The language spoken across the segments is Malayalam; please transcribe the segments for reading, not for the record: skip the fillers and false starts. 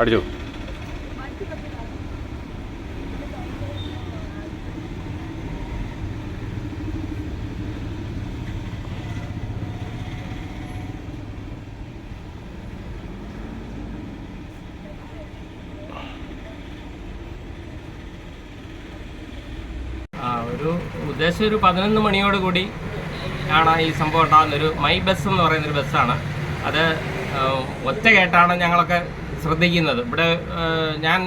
അടിച്ചു. ഒരു ഉദ്ദേശം ഒരു 11 മണിയോടുകൂടി ആണ് ഈ സംഭവം ഉണ്ടാകുന്നൊരു മൈ ബസ് എന്ന് പറയുന്നൊരു ബസ്സാണ്. അത് ഒറ്റ കേട്ടാണ് ഞങ്ങളൊക്കെ ശ്രദ്ധിക്കുന്നത്. ഇവിടെ ഞാൻ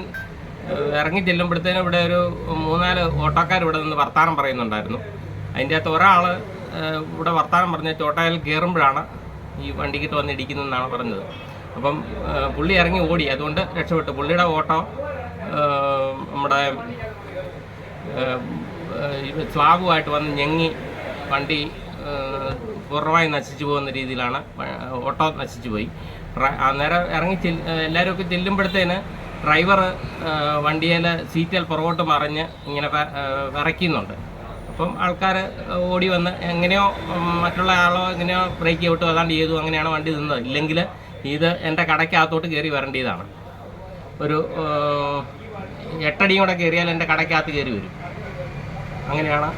ഇറങ്ങി ചെല്ലുമ്പോഴത്തേനും ഇവിടെ ഒരു 3-4 ഓട്ടോക്കാർ ഇവിടെ നിന്ന് വർത്തമാനം പറയുന്നുണ്ടായിരുന്നു. അതിൻ്റെ അകത്ത് ഒരാൾ ഇവിടെ വർത്തമാനം പറഞ്ഞ ഓട്ടോയിൽ കയറുമ്പോഴാണ് ഈ വണ്ടിക്കിട്ട് വന്ന് ഇടിക്കുന്നതെന്നാണ് പറഞ്ഞത്. അപ്പം പുള്ളി ഇറങ്ങി ഓടി, അതുകൊണ്ട് രക്ഷപ്പെട്ടു. പുള്ളിയുടെ ഓട്ടോ നമ്മുടെ സ്ലാബുമായിട്ട് വന്ന് ഞെങ്ങി വണ്ടി പൂർണ്ണമായി നശിച്ചു പോകുന്ന രീതിയിലാണ് ഓട്ടോ നശിച്ചു പോയി. അന്നേരം എല്ലാവരും ഒക്കെ ചെല്ലുമ്പോഴത്തേന് ഡ്രൈവർ വണ്ടിയിൽ സീറ്റിൽ പുറകോട്ട് മറിഞ്ഞ് ഇങ്ങനെ വിറയ്ക്കുന്നുണ്ട്. അപ്പം ആൾക്കാർ ഓടി വന്ന് എങ്ങനെയോ മറ്റുള്ള ആളോ എങ്ങനെയോ ബ്രേക്ക് ഔട്ട് അതാണ്ട് ചെയ്തു, അങ്ങനെയാണ് വണ്ടി നിന്നത്. ഇല്ലെങ്കിൽ ഇത് എൻ്റെ കടയ്ക്കകത്തോട്ട് കയറി വരേണ്ടതാണ്. ഒരു 8 അടിയും കൂടെ കയറിയാൽ എൻ്റെ കടയ്ക്കകത്ത് കയറി വരും. അങ്ങനെയാണ്